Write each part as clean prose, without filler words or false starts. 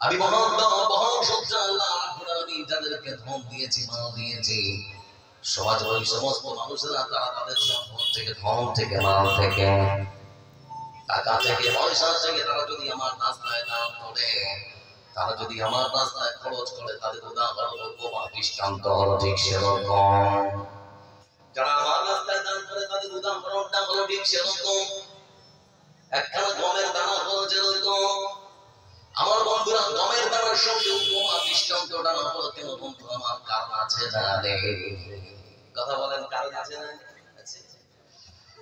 আমি মহান সত্য আল্লাহ রাব্বুল আলামিন যাদেরকে ধন দিয়েছি, মাল দিয়েছি, সমাজ ওই সমস্ত মানুষেরা তারা তাদের সম্পদ থেকে, ধন থেকে, মাল থেকে, টাকা থেকে, পয়সা থেকে তারা যদি আমার রাস্তায় দান করে, তারা যদি আমার রাস্তায় খরচ করে, তাদের উদাহরণ উপমা দৃষ্টান্ত হলো ঠিক সেরকম। যারা আমার রাস্তায় দান করে তাদের উদাহরণটা হলো ঠিক সেরকম। একখানা গমের দানা হলো যেরকম, আমার বন্ধুরা গমের দানার সঙ্গে উপমা দৃষ্টান্তটা না হলো কেন বন্ধু আমার কারণ আছে না নেই? কথা বলেন, কারণ আছে না?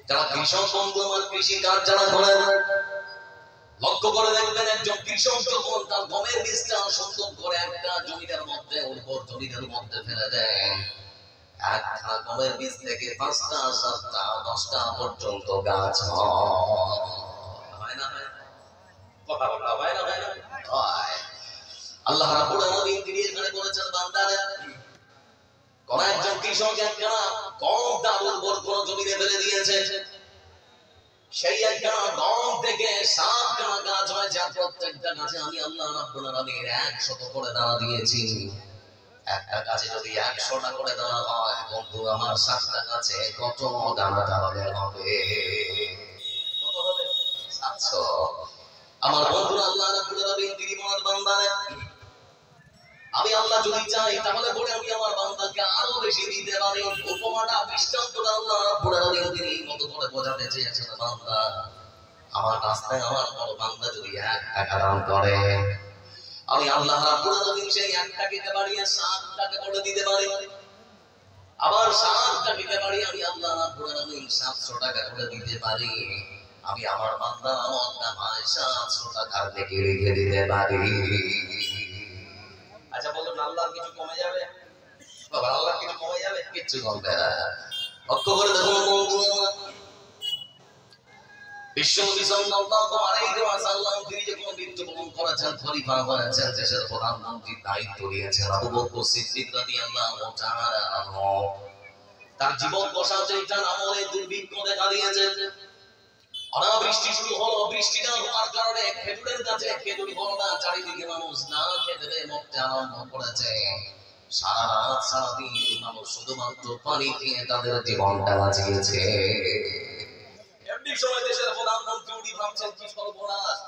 যারা কৃষক বন্ধু আমার কৃষি কাজ যারা করেন, লক্ষ্য করে দেখবেন একজন কৃষক যখন তার গমের বীজটা সুন্দর করে একটা জমিটার মধ্যে, উর্বর জমিটার মধ্যে ফেলে দেন, একটা গমের বীজ থেকে 5টা 7টা 10টা পর্যন্ত গাছ হয় না? কথা বলা হয় না? হয়। আল্লাহ রাব্বুল আলামিন তিনি এখানে বলেছেন বান্দারে, কোন একজন কৃষক একটা কম দাম উর্বর কোন জমিতে ফেলে দিয়েছে, সেই একটা গম থেকে 7টা গাছ হয়, যা প্রত্যেকটা গাছে আমি আল্লাহ রাব্বুল আলামিন 100 করে দানা দিয়েছি। একটা গাছে যদি 100টা করে দানা হয় বন্ধু আমার 7টা গাছে কত দানা তাহলে হবে? কত হবে? 700। আমার বন্ধুরা আল্লাহ রাব্বুল আলামিন তিনি বলেন বান্দারে, আমি আল্লাহ যদি চাই তাহলে পরে আমি আমার বান্দাকে আরো বেশি দিতে পারি। উপমাটা দৃষ্টান্তটা আল্লাহ রাব্বুল আলামিন তিনি এই মতো করে বোঝাতে চেয়েছেন, বান্দা আমার রাস্তায় আমার বড় বান্দা যদি 1 টাকা দান করে, আমি আল্লাহ রাব্বুল আলামিন সেই 1 টাকাকে বাড়িয়ে 7 টাকা করে দিতে পারি। আবার 7 টাকাকে বাড়িয়ে আমি আল্লাহ রাব্বুল আলামিন 700 টাকা করে দিতে পারি। আমি আমার বান্দার আমলটা 700 টাকার নেকি লিখে দিতে পারি। আচ্ছা বলুন, আল্লাহর কিছু কমে যাবে? বাবা আল্লাহর কিছু কমে যাবে? কিচ্ছু কমবে না। লক্ষ্য করে দেখুন বন্ধু, বিশ্বনবী সাল্লাল্লাহু আলাইহি ওয়াসাল্লাম তিনি যখন মৃত্যুবরণ করেছেন, খলিফা হয়েছেন, দেশের প্রধানমন্ত্রীর দায়িত্ব নিয়েছেন আবু বকর সিদ্দিক রাদিয়াল্লাহু তাআলা আনহু। তার জীবন দশা যেটা আমলে দুর্ভিক্ষ দেখা দিয়েছে, অনাবৃষ্টি শুরু হলো, বৃষ্টি না হওয়ার কারণে খেজুরের গাছে খেজুর হলো না, চারিদিকে মানুষ না খেতে মরতে আরম্ভ করেছে। সারা রাত সারাদিন মানুষ শুধুমাত্র পানি খেয়ে তাদের জীবনটা বাঁচিয়েছে। এমনি সময় দেশের প্রধানমন্ত্রী উনি ভাবছেন কি সর্বনাশ,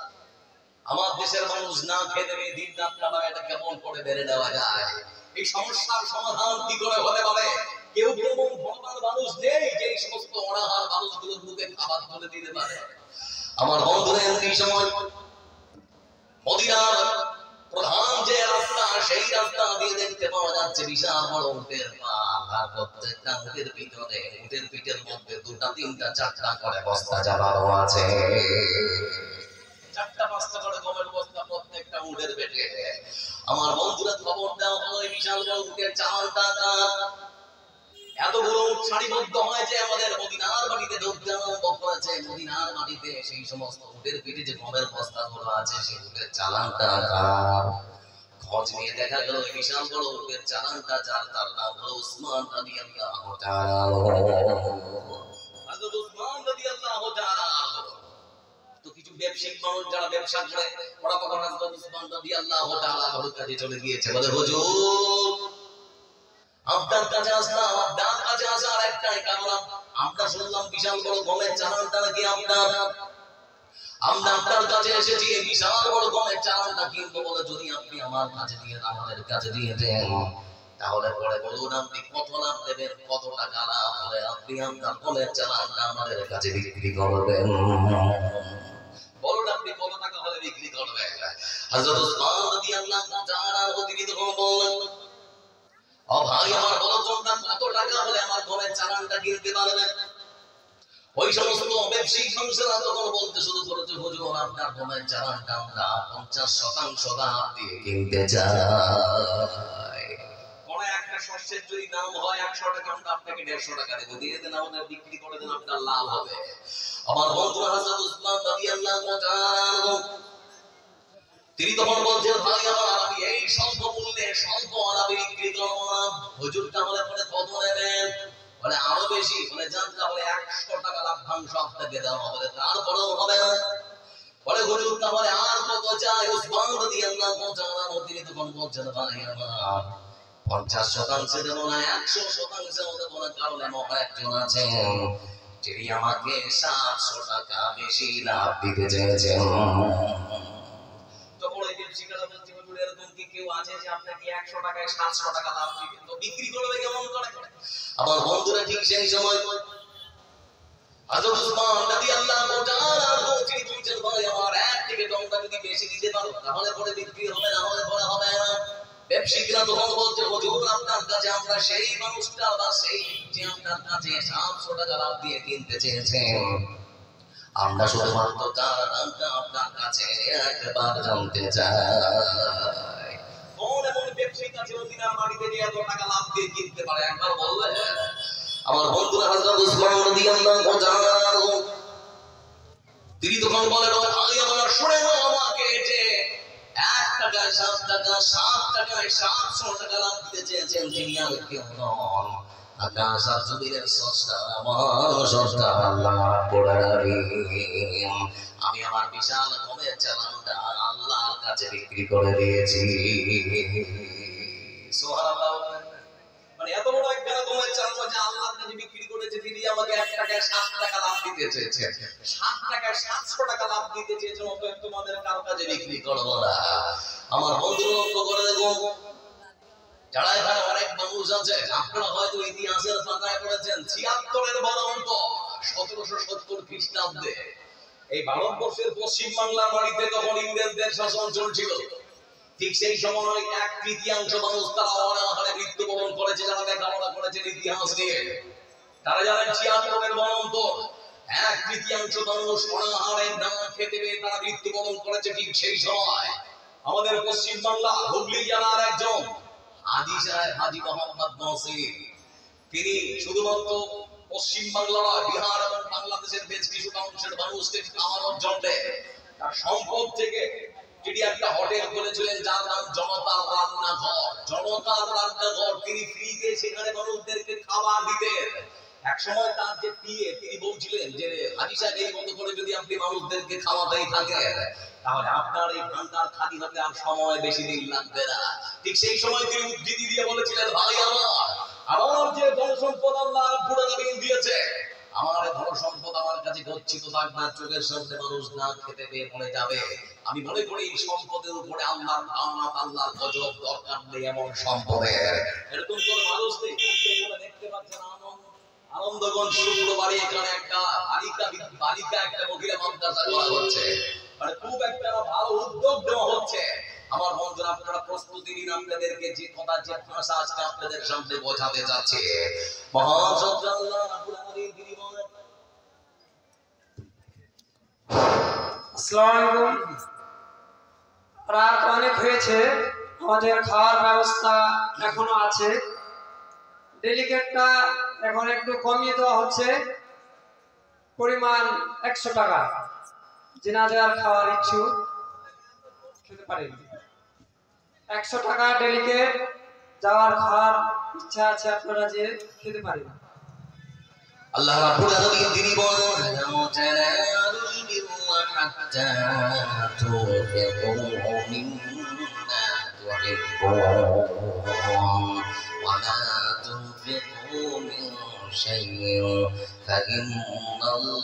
আমার দেশের মানুষ না খেতে দিন রাত কাটায়, এটা কেমন করে বেড়ে দেওয়া যায়? এই সমস্যার সমাধান কি করে হতে পারে? কেউ কেমন ভগবান মানুষ নেই যে এই সমস্ত অনাহার মানুষগুলোর মুখে খাবার তুলে দিতে পারে? আমার বন্ধুরা এই সময় মদিনার প্রধান যে রাস্তা, সেই রাস্তা দিয়ে দেখতে পাওয়া যাচ্ছে বিশাল বড় উটের পাল, আর প্রত্যেকটা উটের পিঠে, উটের পিঠের মধ্যে 2টা 3টা 4টা করে বস্তা চাপানো আছে। 4টা 5টা করে গমের বস্তা প্রত্যেকটা উটের পেটে। আমার বন্ধুরা খবর দেওয়া হলো এই বিশাল বড় উটের চালটা এতগুলো উট সারিবদ্ধ হয় যে আমাদের মদিনার মাটিতে ঢুকতে আরম্ভ করেছে। মদিনার মাটিতে সেই সমস্ত উটের পিঠে যে গমের বস্তাগুলো আছে, সেই উটের চালানটা কার? খোঁজ নিয়ে দেখা গেল এই বিশাল বড় উটের চালানটা যার, তার নাম হলো উসমান রাদিয়াল্লাহু তাআলা। হযরত উসমান রাদিয়াল্লাহু তাআলা। তো কিছু ব্যবসায়িক মানুষ যারা ব্যবসা করে, ওরা তখন হযরত উসমান রাদিয়াল্লাহু তাআলা এর কাছে চলে গিয়েছে, বলে হুজুর আপনার কাছে আসলাম, আপনার কাছে আসার একটাই কারণ, আমরা শুনলাম বিশাল বড় গমের চালানটা নাকি আপনার। আমরা আপনার কাছে এসেছি এই বিশাল বড় গমের চালানটা কিনবো বলে, যদি আপনি আমার কাছে দিয়ে আমাদের কাছে দিয়ে দেন তাহলে পরে বলুন আপনি কত লাভ দেবেন, কত টাকা লাভ হলে আপনি আপনার গমের চালানটা আমাদের কাছে বিক্রি করবেন। বলুন আপনি কত টাকা হলে বিক্রি করবেন? হযরত উসমান রাদিয়াল্লাহু তাআলা তিনি তখন বললেন, ও ভাই আমার বলো তোমরা কত টাকা হলে আমার গমের চালানটা কিনতে পারবেন? ওই সমস্ত ব্যবসায়িক মানুষেরা তখন বলতে শুরু করেছে, হুজুর আপনার গমের চালানটা আমরা 50% দাম দিয়ে কিনতে চাই। কোন একটা শস্যের যদি দাম হয় 100 টাকা, আমরা আপনাকে 150 টাকা দেব, দিয়ে দেন আমাদের বিক্রি করে দেন, আপনার লাভ হবে। আমার বন্ধু হযরত উসমান রাদিয়াল্লাহু তাআলা তিনি তখন বলছেন, ভাই আমার আমি এই স্বল্প মূল্যে স্বল্প আলাদা বিক্রি করব না। হুজুর তাহলে পরে কত নেবেন? বলে আরো বেশি। বলে যান তাহলে 100 টাকা লাভ্যাংশ আপনাকে দেওয়া হবে। তারপরেও হবে না। বলে হুজুর তাহলে আর কত চাই? উসমান রাদিয়াল্লাহু তাআলা তখন বলছেন ভাই আমার 50% দেব না 100% দেব না, কারণ এমন একজন আছেন যিনি আমাকে 700 টাকা বেশি লাভ দিতে চেয়েছেন। তখন ওই ব্যবসায়ীরা বলছে হুজুর এরকম কি কেউ আছে যে আপনাকে 100 টাকায় 700 টাকা লাভ দিবে, তো বিক্রি করবে কেমন করে? আমার বন্ধুরা ঠিক সেই সময় হযরত উসমান রাদিয়াল্লাহু তাআলা বলছেন দুইজন ভাই আমার এক থেকে টঙ্কা যদি বেশি দিতে পারো তাহলে পরে বিক্রি হবে, না হলে পরে হবে না। ব্যবসায়ীরা তখন বলছে হুজুর আপনার কাছে আমরা সেই মানুষটা বা সেই যে আপনার কাছে 700 টাকা লাভ দিয়ে কিনতে চেয়েছেন, আমরা শুধুমাত্র তার দামটা আপনার কাছে একবার জানতে চাই। কোন এমন ব্যবসায়ী কাছে মদিনার মাটিতে যে এত টাকা লাভ দিয়ে কিনতে পারে একবার বলবেন? আমার বন্ধুরা হযরত উসমান রাদিয়াল্লাহু তাআলা তিনি তখন বলেন ও ভাই আমার শুনে নাও আমাকে, যে 1 টাকায় 7 টাকা 7 টাকায় 700 টাকা লাভ দিতে চেয়েছেন তিনি আর কেউ নন, আকাশ আর জমিনের স্রষ্টা আমার স্রষ্টা আল্লাহ রাব্বুল আলামিন। আমি আমার বিশাল গমের চালানটা আল্লাহর কাছে বিক্রি করে দিয়েছি। সুবহানাল্লাহ। মানে এত বড় একটা গমের চালান যে আল্লাহর কাছে বিক্রি করেছে, তিনি আমাকে 1 টাকায় 7 টাকা লাভ দিতে চেয়েছেন, 7 টাকায় 700 টাকা লাভ দিতে চেয়েছেন, অতএব তোমাদের কারো কাছে বিক্রি করব না। আমার বন্ধু লক্ষ্য করে দেখুন, যারা এখানে অনেক মানুষ আছে আপনারা হয়তো ইতিহাসের পাতায় পড়েছেন ৭৬-এর বলন্ত ১৭৭০ খ্রিস্টাব্দে এই ভারতবর্ষের পশ্চিম বাংলার মাটিতে তখন ইংরেজদের শাসন চলছিল। ঠিক সেই সময় 1/3 মানুষ তারা অনাহারে মৃত্যুবরণ করেছে, যারা লেখাপড়া করেছেন ইতিহাস নিয়ে তারা জানেন ৭৬-এর বলন্ত 1/3 মানুষ অনাহারে না খেতে পেয়ে তারা মৃত্যুবরণ করেছে। ঠিক সেই সময় আমাদের পশ্চিম বাংলা হুগলি জেলার একজন হাজী সাহেব হাজী মোহাম্মদ নসির, তিনি শুধুমাত্র পশ্চিম বাংলা বিহার এবং বাংলাদেশের বেশ কিছু অংশের মানুষকে খাওয়ানোর জন্য তার সম্পদ থেকে তিনি একটা হোটেল খুলেছিলেন যার নাম জনতার রান্নাঘর। জনতার রান্নাঘর, তিনি ফ্রিতে সেখানে মানুষদেরকে খাবার দিতেন। এক সময় তার যে পিএ তিনি বলছিলেন যে হাজী সাহেব এই মতো করে যদি আপনি মানুষদেরকে খাওয়াতেই থাকেন তাহলে আপনার এই ভান্ডার খালি হতে আর সময় বেশি দিন লাগবে না। ঠিক সেই সময় তিনি উদ্ধৃতি দিয়ে বলেছিলেন ভাই আমার যে ধন সম্পদ আল্লাহ রাব্বুল আলামিন দিয়েছে, আমার ধন সম্পদ আমার কাছে গচ্ছিত থাকবে, চোখের সামনে মানুষ না খেতে পেয়ে মরে যাবে। আমি মনে করি এই সম্পদের উপরে আল্লাহর রহমত আল্লাহর গজব দরকার নেই এমন সম্পদের। এরকম কোন মানুষ নেই। দেখতে পাচ্ছেন আনন্দগঞ্জ শুক্রবারে এখানে একটা বালিকা একটা মহিলা মাদ্রাসা করা হচ্ছে, মানে খুব একটা ভালো উদ্যোগ দেওয়া হচ্ছে। আমার বন্ধুরা আপনারা প্রস্তুতি নিন, আপনাদেরকে যে কথা যে ভাষা আজকে আপনাদের সামনে বোঝাতে যাচ্ছে মহান সত্তা আল্লাহ রাব্বুল আলামিন তিনি বলেন। আসসালামু আলাইকুম। রাত অনেক হয়েছে, আমাদের খাওয়ার ব্যবস্থা এখনো আছে। ডেলিকেটটা এখন একটু কমিয়ে দেওয়া হচ্ছে, পরিমাণ 100 টাকা। জিনাজার খাওয়ার ইচ্ছুক খেতে পারেন, 100 টাকা ডেলিকেট। যাওয়ার খাওয়ার ইচ্ছা আছে আপনারা যে খেতে পারেন। আল্লাহ রাব্বুল আলামিন তিনি বলেন লাউ তানালুল বিররা হাত্তা তুনফিকু মিম্মা তুহিব্বুন ওয়া লা তুনফিকু মিন শাইইন ফাইন্নাল্লাহা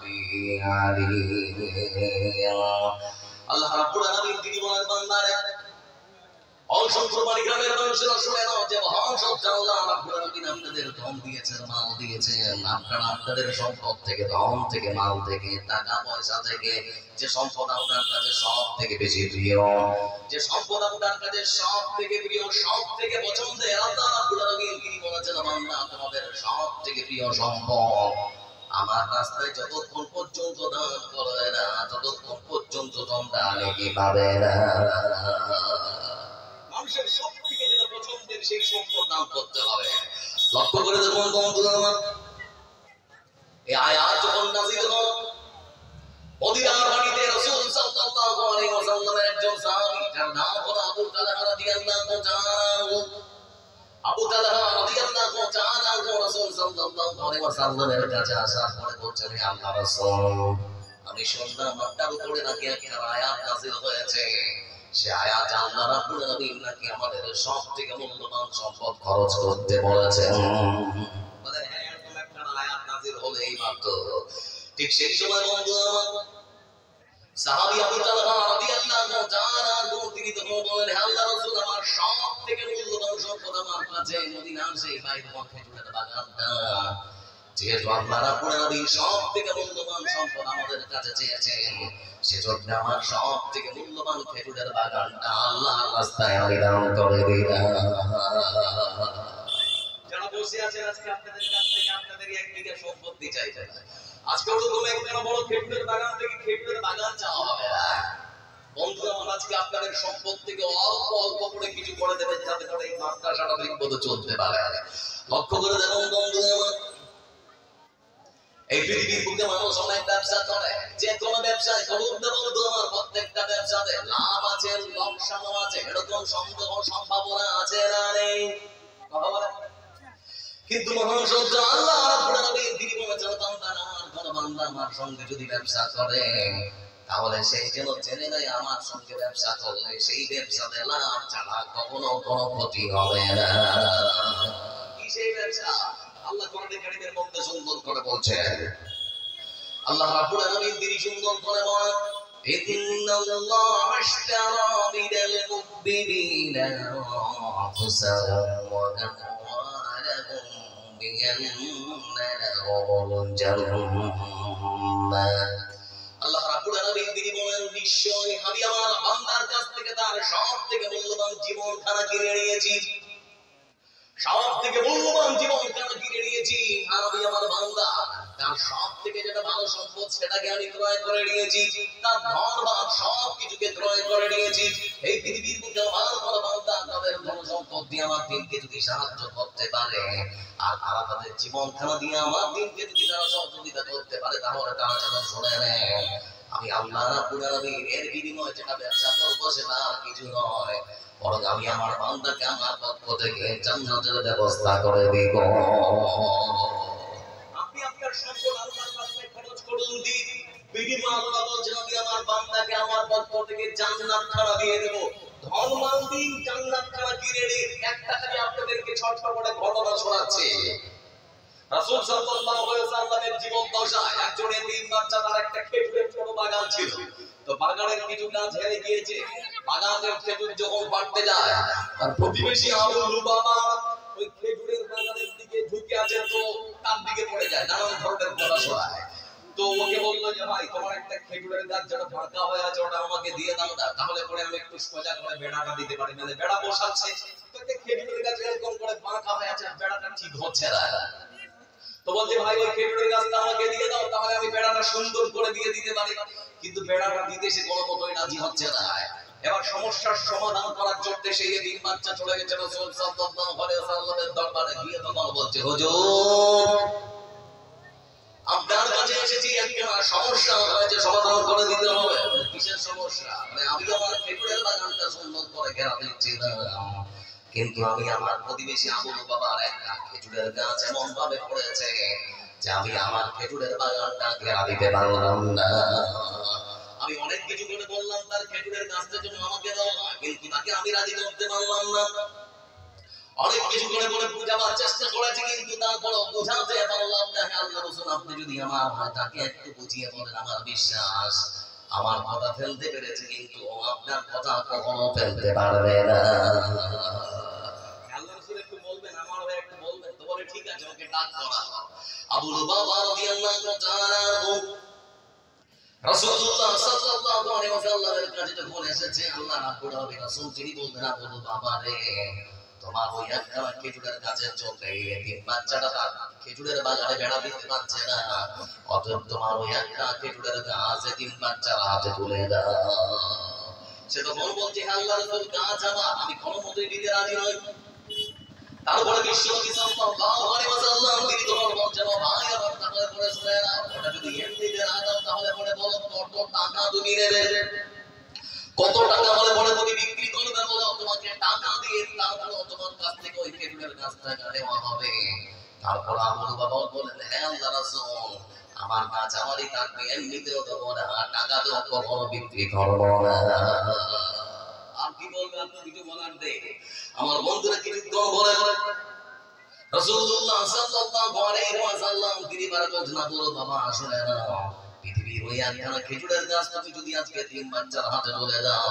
বিহি আলীম। আল্লাহ রাব্বুল আলামিন তিনি বলেন বান্দারে অসংখ্য গ্রামের মানুষেরা শুনে নাও যে মহান সত্তা আল্লাহ রাব্বুল আলামিন আপনাদের ধন দিয়েছেন, মাল দিয়েছেন। আপনারা আপনাদের সম্পদ থেকে, ধন থেকে, মাল থেকে, টাকা পয়সা থেকে যে সম্পদ আপনার কাছে সব থেকে বেশি প্রিয়, যে সম্পদ আপনার কাছে সব থেকে প্রিয়, সব থেকে পছন্দের, আল্লাহ রাব্বুল আলামিন তিনি বলেছেন বান্দা তোমাদের সব থেকে প্রিয় সম্পদ আমার রাস্তায় যতক্ষণ পর্যন্ত দান করবে না ততক্ষণ পর্যন্ত তোমরা নেকি পাবে না। মানুষের সব থেকে যেটা পছন্দের সেই সম্পদ দান করতে হবে। লক্ষ্য করে দেখুন বন্ধুরা আমার, এই আয়াত যখন নাযিল হলো মদিনার বাড়িতে রাসূল সাল্লাল্লাহু আলাইহি ওয়াসাল্লামের একজন সাহাবী যার নাম হলো আবু তালহা রাদিয়াল্লাহু তাআলা। আবু তালহা রাদিয়াল্লাহু তাআলা রাসূল সাল্লাল্লাহু আলাইহি ওয়াসাল্লামের কাছে আসার পরে বলছেন হে আল্লাহর রাসূল, আমি শুনলাম আপনার উপরে নাকি একটা আয়াত নাযিল হয়েছে, সে আয়াত আল্লাহ রাব্বুল আলামিন নাকি আমাদের সবথেকে মূল্যবান সম্পদ খরচ করতে বলেছেন। বলে হ্যাঁ এরকম একটা আয়াত নাযিল হলো এই মাত্র। ঠিক সেই সময় বন্ধু আমার সাহাবী আবু তালহা রাদিয়াল্লাহু তাআলা তিনি তখন বলেন হে আল্লাহর রাসূল আমার সবথেকে মূল্যবান সম্পদ আমার কাছে মদিনার সেই বাইতুল খেজুরের বাগানটা। যেহেতু আল্লাহ রাব্বুল আলামিন সবথেকে মূল্যবান সম্পদ আমাদের কাছে চেয়েছেন, সেজন্য আমার সবথেকে মূল্যবান খেজুরের বাগানটা আল্লাহর রাস্তায় আমি দান করে দিলাম। যারা বসে আছেন আজকে আপনাদের কাছ থেকে আপনাদের এক বিঘা সম্পত্তি চাইতে, আজকে ওরকম একটা বড় খেজুরের বাগান থেকে খেজুরের বাগান চাওয়া হবে না। বন্ধুরা আমার আজকে আপনাদের সম্পদ থেকে অল্প অল্প করে কিছু করে দেবেন যাতে করে এই মাদ্রাসাটা ঠিকমতো চলতে পারে। লক্ষ্য করে দেখুন বন্ধুরা আমার, এই পৃথিবীর বুকে মানুষ অনেক ব্যবসা করে, যে কোনো ব্যবসায় করুন না বন্ধু আমার, প্রত্যেকটা ব্যবসাতে লাভ আছে লোকসানও আছে, এরকম সম্ভাবনা আছে না নেই? কিন্তু মহান সত্য আল্লাহ রাব্বুল আলামিন তিনি বলেছেন বান্দা আমার কোন বান্দা আমার সঙ্গে যদি ব্যবসা করে তাহলে সেই যেন জেনে নেয় আমার সঙ্গে ব্যবসা করলে সেই ব্যবসাতে লাভ ছাড়া কখনো কোনো ক্ষতি হবে না। কি সেই ব্যবসা? আল্লাহ কোরআনে কারীমের মধ্যে সুন্দর করে বলছেন, আল্লাহ রাব্বুল আলামিন তিনি সুন্দর করে বলেন ইন্নাল্লাহা আশতারা মিনাল মুমিনিনা আনফুসাহুম ওয়া আমওয়ালাহুম বিআন্না লাহুমুল জান্নাহ। আল্লাহ রাব্বুল আলামিন তিনি বলেন নিশ্চয়ই আমি আমার বান্দার কাছ থেকে তার সবথেকে মূল্যবান জীবনখানা কিনে নিয়েছি, সবথেকে মূল্যবান জীবনখানা কিনে নিয়েছি। আর আমি আমার বান্দা তার সবথেকে যেটা ভালো সম্পদ সেটাকে আমি ক্রয় করে নিয়েছি, তার ধন বা সবকিছুকে ক্রয় করে নিয়েছি। এই পৃথিবীর বুকে আমার কোনো বান্দা তাদের ধন সম্পদ দিয়ে আমার দিনকে যদি সাহায্য করতে পারে আর তারা তাদের জীবনখানা দিয়ে আমার দিনকে যদি তারা সহযোগিতা করতে পারে তাহলে তারা যেন শুনে নেয় আমি আল্লাহ রাব্বুল আলামিন এর বিনিময়ে যেটা ব্যবসা করবো সেটা আর কিছু নয়, বরং আমি আমার বান্দাকে আমার পক্ষ থেকে জান্নাতের ব্যবস্থা করে দিব। আপনি আপনার সম্পদ আল্লাহর রাস্তায় খরচ করুন দিন, বিনিময়ে আল্লাহ বলছেন আমি আমার বান্দাকে আমার পক্ষ থেকে জান্নাত খানা দিয়ে দেব। ধন মাল দিন, জান্নাত খানা কিনে নিন। একটা খালি আপনাদেরকে ছোট্ট করে ঘটনা শোনাচ্ছি। রাসূল সাল্লাল্লাহু আলাইহি ওয়াসাল্লামের জীবন দশায় একজন এতিম বাচ্চা, তার একটা খেজুরের ছোট বাগান ছিল। তো বাগানের কিছু গাছ হেরে গিয়েছে, বাগানের খেজুর যখন পাড়তে যায় আর প্রতিবেশী আবু লুবাবা ওই খেজুরের বাগানের দিকে ঝুঁকে আছে, তো তার দিকে পড়ে যায়, নানান ধরনের কথা শোনায়। তো ওকে বললো যে ভাই তোমার একটা খেজুরের গাছ যেটা ফাঁকা হয়ে আছে ওটা আমাকে দিয়ে দাও না, তাহলে পরে আমি একটু সোজা করে বেড়াটা দিতে পারি। মানে বেড়া বসাচ্ছে তো একটা খেজুরের গাছ এরকম করে ফাঁকা হয়ে আছে, বেড়াটা ঠিক হচ্ছে না। তো বলছে ভাই ওই খেজুরের গাছটা আমাকে দিয়ে দাও, তাহলে আমি বেড়াটা সুন্দর করে দিয়ে দিতে পারি। কিন্তু বেড়াটা দিতে সে কোনো মতোই রাজি হচ্ছে না। এবার সমস্যার সমাধান করার জন্য সেই এতিম বাচ্চা চলে গেছে রাসূল সাল্লাল্লাহু আলাইহি ওয়াসাল্লামের দরবারে, গিয়ে তখন বলছে হুজুর আপনার কাছে এসেছি, একটা সমস্যা হয়েছে, সমাধান করে দিতে হবে। কিসের সমস্যা? মানে আমি আমার খেজুরের বাগানটা সুন্দর করে ঘেরা দিচ্ছি না, কিন্তু আমি আমার প্রতিবেশী আবু বাবার একটা খেজুরের গাছ এমন ভাবে পড়েছে যে আমি আমার খেজুরের বাগানটা ঘেরা দিতে পারলাম না। আমি অনেক কিছু করে বললাম তার খেজুরের গাছটা যেন আমাকে দেওয়া হয়, কিন্তু তাকে আমি রাজি করতে পারলাম না। অনেক কিছু করে বলে বোঝাবার চেষ্টা করেছি, কিন্তু তারপর বোঝাতে পারলাম না। আল্লাহ রাসূল আপনি যদি আমার হয় তাকে একটু বুঝিয়ে বলেন, আমার বিশ্বাস আমার কথা ফেলতে পেরেছে, কিন্তু আপনার কথা কখনো ফেলতে পারবে না। আল্লাহ রাসূল একটু বলবেন, আমার হয়ে একটু বলবেন। তো বলে ঠিক আছে, ওকে ডাক করা। আবু লুবাবা রাদিয়াল্লাহু তাআলা রাসূলুল্লাহ সাল্লাল্লাহু আলাইহি ওয়াসাল্লামের কাছে যখন এসেছে, আল্লাহ রাব্বুল আলামিন রাসূল তিনি বলতেন আবু লুবাবা রে তোমার ওই একটা খেজুরের গাছের জন্য এতিম বাচ্চাটা তার খেজুরের বাগানে বেড়া দিতে পারছে না, অতএব তোমার ওই একটা খেজুরের গাছ এতিম বাচ্চার হাতে তুলে দাও। সে তখন বলছে হে আল্লাহর রাসূল গাছ আমার, আমি কোনো মতেই দিতে রাজি নই। তারপরে বিশ্বনবী সাল্লাল্লাহু আলাইহি ওয়াসাল্লাম তিনি তখন বলছেন ও ভাই আমার তাহলে পরে শুনে নাও, ওটা যদি এমনিতে না দাও তাহলে পরে বলো কত টাকা তুমি নেবে, কত টাকা হলে পরে তুমি বিক্রি করবে, বলো তোমাকে টাকা দিয়ে তারপরে তোমার কাছ থেকে ওই খেজুরের গাছটা নেওয়া হবে। তারপর আবু বাবা বলেন হে আল্লাহর রাসূল আমার গাছ আমারই থাকবে, এমনিতেও দেবো না, টাকা তো কখনো বিক্রি করবো না। বলবে আপনার কিছু বলার নেই। আমার বন্ধুরা কিছু বলে রাসূলুল্লাহ সাল্লাল্লাহু আলাইহি ওয়াসাল্লাম তিনি বলেন না বলো বাবা শুনে না পৃথিবীর ওই একখানা খেজুরের গাছ তুমি যদি আজকে 3 বাচ্চার হাতে বলে দাও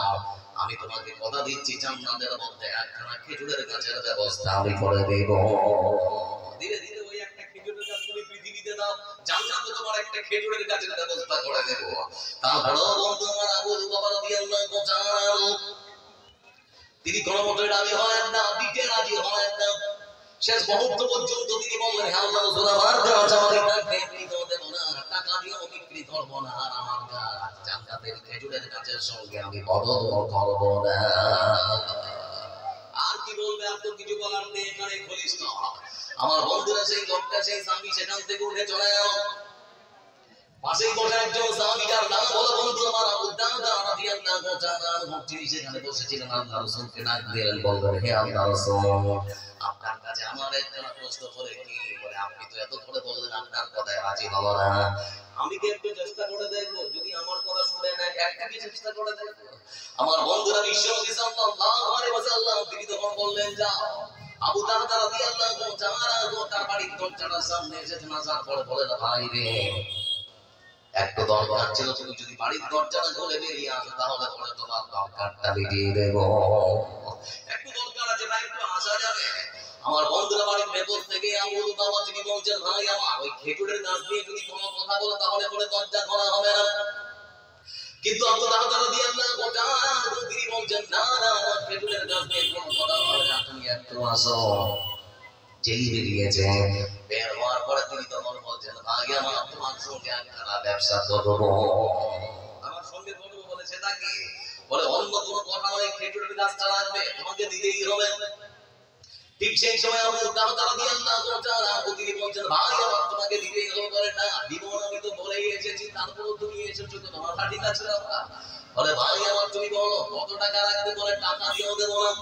আমি তোমাকে কথা দিচ্ছি জান্নাতের মধ্যে একখানা খেজুরের গাছের ব্যবস্থা আমি করে দেব। ধীরে ধীরে ওই একটা খেজুরের গাছ তুমি পৃথিবীতে দাও জান্নাতে তোমার একটা খেজুরের গাছের ব্যবস্থা করে দেব। তারপর বন্ধু আমার আবু বকর রাদিয়াল্লাহু তাআলা তিনি কোন মতে রাজি হলেন না, দিতে রাজি হলেন না। শেষ মুহূর্ত পর্যন্ত তিনি বললেন হে আল্লাহর রাসূল আমার গাছ আমার কাছে বিক্রি দেব না, টাকা দিয়েও বিক্রি করব না, আর আমার গাছ জান্নাতের খেজুরের গাছের সঙ্গে আমি বদল করব না। আর কি বলবে আর তো কিছু বলার নেই। এখানে খলিস না আমার বন্ধুরা সেই লোকটা সেই স্বামী সেখান থেকে উঠে চলে গেল। পাশেই বসে একজন সাহাবী যার নাম হলো বন্ধু আমার আবু দারদা রাদিয়াল্লাহু তাআলা তিনি সেখানে বসেছিলেন। আল্লাহর রাসূলকে ডাক দিলেন বললেন হে আল্লাহর রাসূল আপনার কাছে আমার একটা প্রশ্ন করে কি বলে আপনি তো এত করে বললেন আপনার কথায় রাজি হলো না, আমি কি একটু চেষ্টা করে দেখবো যদি আমার কথা শুনে নেয় একটা কি চেষ্টা করে দেখবো। আমার বন্ধুরা বিশ্বনবী সাল্লাল্লাহু আলাইহি ওয়াসাল্লাম তিনি তখন বললেন যাও। আবু দারদা রাদিয়াল্লাহু তাআলা তার বাড়ির দরজার সামনে এসে নাজার পড়ে বলেন ভাই রে একটু দরকার ছিল, তুমি যদি বাড়ির দরজাটা খুলে বেরিয়ে আসো তাহলে পরে তোমার দরকারটা মিটিয়ে দেব। একটু দরকার আছে ভাই একটু আসা যাবে। আমার বন্ধুরা বাড়ির ভেতর থেকে আবু বাবা তিনি বলছেন ভাই আমার ওই খেজুরের গাছ নিয়ে যদি কোনো কথা বলো তাহলে পরে দরজা খোলা হবে না। কিন্তু আবু দারদা রাদিয়াল্লাহু তাআলা তিনি বলছেন না না খেজুরের গাছ নিয়ে কোনো কথা হবে না, তুমি একটু আসো। যেই বেরিয়েছে বের হওয়ার পরে তিনি তখন বলছেন ভাই আমার তোমার সঙ্গে একটা ব্যবসা করবো, আমার সঙ্গে করবো বলে সেটা কি বলে অন্য কোনো কথা নয় খেজুরের গাছটা লাগবে তোমাকে দিতেই হবে। ঠিক সেই সময় আবু দারদা রাদিয়াল্লাহু তাআলা তিনি বলছেন ভাই আমার তোমাকে দিতেই হবে বলে না দিব না আমি তো বলেই এসেছি তারপরেও তুমি এসেছো তো তোমার ঠিক আছে বলে ভাই আমার তুমি বলো কত টাকা লাগবে বলে টাকা দিয়েও দেবো না।